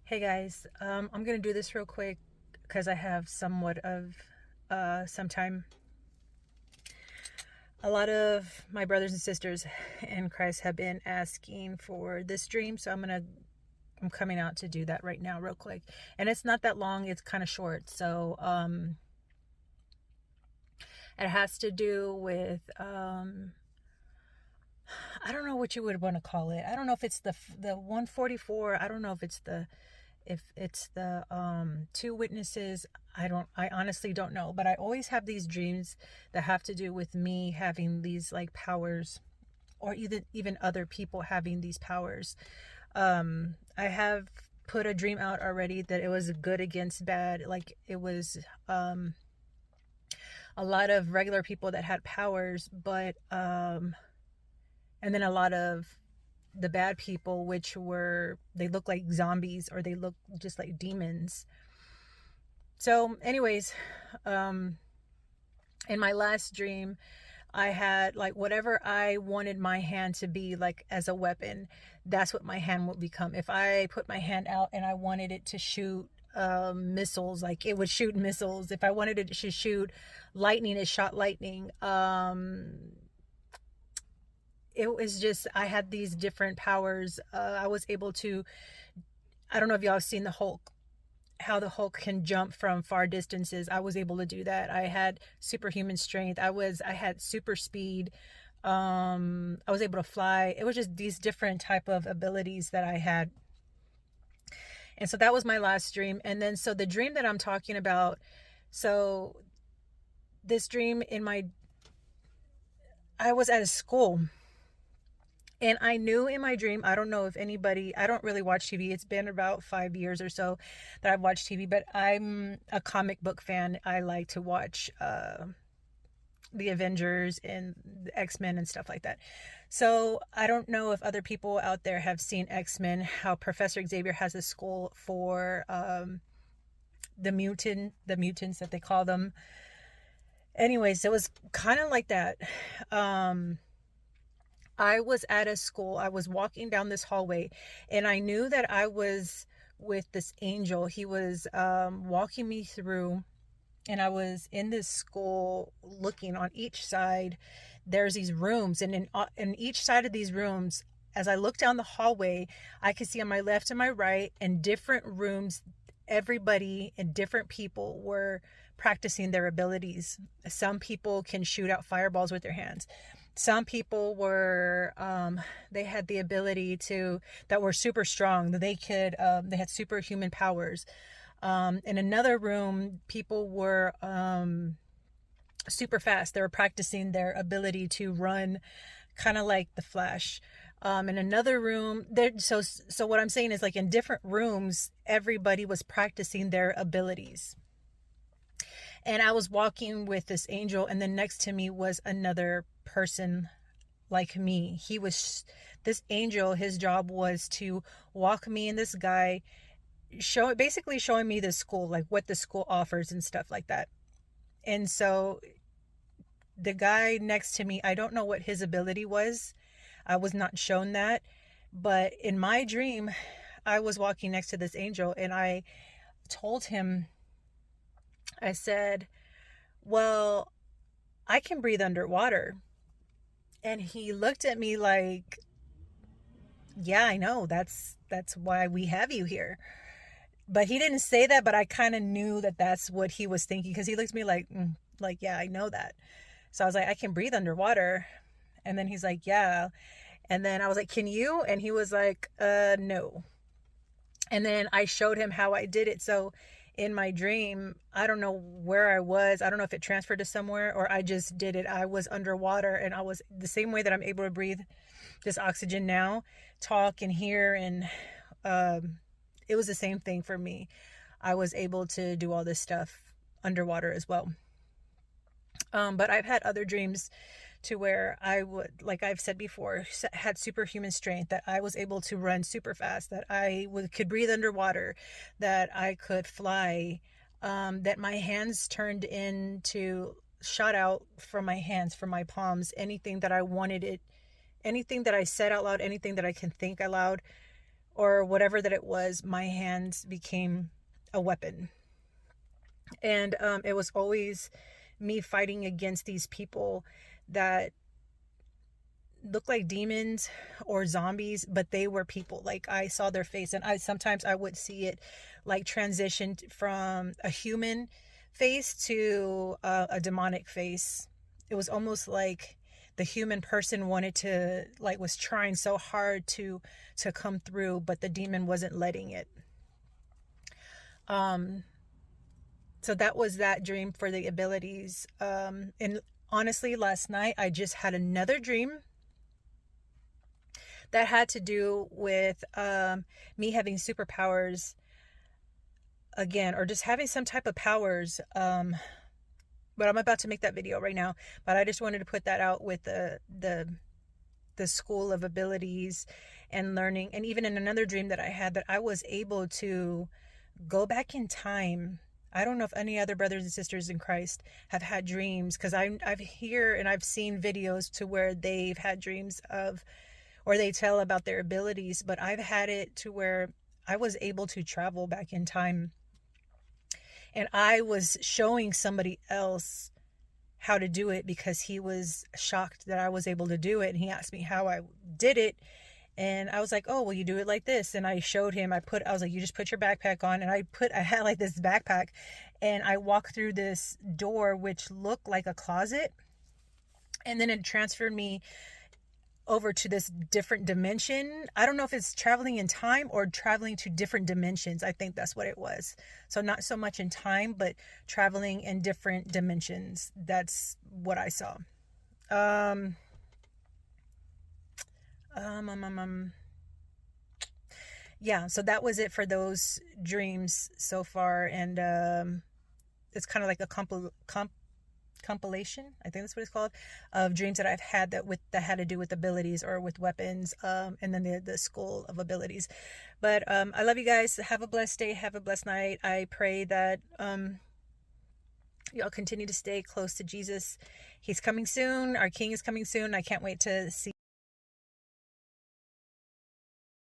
Hey guys, I'm gonna do this real quick because I have somewhat of some time. A lot of my brothers and sisters in Christ have been asking for this dream, so I'm coming out to do that right now, real quick. And it's not that long; it's kind of short. So it has to do with I don't know what you would want to call it. I don't know if it's the 144. I don't know if it's the two witnesses. I honestly don't know, but I always have these dreams that have to do with me having these like powers, or even other people having these powers. I have put a dream out already that it was good against bad. Like it was a lot of regular people that had powers, but and then a lot of the bad people, which were, they look like zombies or they look just like demons. So anyways, in my last dream, I had like whatever I wanted my hand to be like as a weapon, that's what my hand would become. If I put my hand out and I wanted it to shoot missiles, like it would shoot missiles. If I wanted it to shoot lightning, it shot lightning. It was just, I had these different powers. I was able to, I don't know if y'all have seen the Hulk, how the Hulk can jump from far distances. I was able to do that. I had superhuman strength. I had super speed. I was able to fly. It was just these different type of abilities that I had. And so that was my last dream. And then so the dream that I'm talking about, so this dream I was at a school. And I knew in my dream, I don't know if anybody, I don't really watch TV. It's been about 5 years or so that I've watched TV, but I'm a comic book fan. I like to watch the Avengers and the X-Men and stuff like that. So I don't know if other people out there have seen X-Men, how Professor Xavier has a school for the mutants that they call them. Anyways, it was kind of like that. I was at a school. I was walking down this hallway, and I knew that I was with this angel. He was walking me through, and I was in this school looking on each side. There's these rooms, and in each side of these rooms, as I looked down the hallway, I could see on my left and my right, in different rooms, everybody and different people were practicing their abilities. Some people can shoot out fireballs with their hands. Some people were they had the ability to, that were super strong, that they had superhuman powers. In another room, people were super fast. They were practicing their ability to run, kind of like the Flash. In another room, so what I'm saying is, like, in different rooms, everybody was practicing their abilities. And I was walking with this angel, and then next to me was another person like me. This angel, his job was to walk me and this guy, basically showing me the school, like what the school offers and stuff like that. And so the guy next to me, I don't know what his ability was. I was not shown that. But in my dream, I was walking next to this angel, and I told him, I said, well, I can breathe underwater. And he looked at me like, yeah, I know. That's why we have you here. But he didn't say that, but I kind of knew that that's what he was thinking, because he looked at me like, yeah, I know that. So I was like, I can breathe underwater. And then he's like, yeah. And then I was like, can you? And he was like, no. And then I showed him how I did it. So in my dream, I don't know where I was. I don't know if it transferred to somewhere or I just did it. I was underwater, and I was the same way that I'm able to breathe this oxygen now, talk and hear. And it was the same thing for me. I was able to do all this stuff underwater as well. But I've had other dreams to where I would, like I've said before, had superhuman strength, that I was able to run super fast, that could breathe underwater, that I could fly, that my hands turned into, shot out from my hands, from my palms, anything that I wanted it, anything that I said out loud, anything that I can think aloud or whatever that it was, my hands became a weapon. And it was always me fighting against these people that looked like demons or zombies, but they were people. Like, I saw their face, and I would see it like transitioned from a human face to a demonic face. It was almost like the human person wanted to, like, was trying so hard to come through, but the demon wasn't letting it. So that was that dream for the abilities. And honestly, last night I just had another dream that had to do with me having superpowers again, or just having some type of powers. But I'm about to make that video right now. But I just wanted to put that out with the school of abilities and learning. And even in another dream that I had, that I was able to go back in time. I don't know if any other brothers and sisters in Christ have had dreams, because I've hear and I've seen videos to where they've had dreams of, or they tell about their abilities, but I've had it to where I was able to travel back in time, and I was showing somebody else how to do it because he was shocked that I was able to do it, and he asked me how I did it. And I was like, oh, well, you do it like this. And I showed him, I was like, you just put your backpack on. And I had like this backpack, and I walked through this door, which looked like a closet. And then it transferred me over to this different dimension. I don't know if it's traveling in time or traveling to different dimensions. I think that's what it was. So not so much in time, but traveling in different dimensions. That's what I saw. Yeah, so that was it for those dreams so far. And it's kind of like a compilation, I think that's what it's called, of dreams that I've had that had to do with abilities or with weapons, and then the school of abilities. But I love you guys. Have a blessed day, have a blessed night. I pray that y'all continue to stay close to Jesus. He's coming soon. Our King is coming soon. I can't wait to see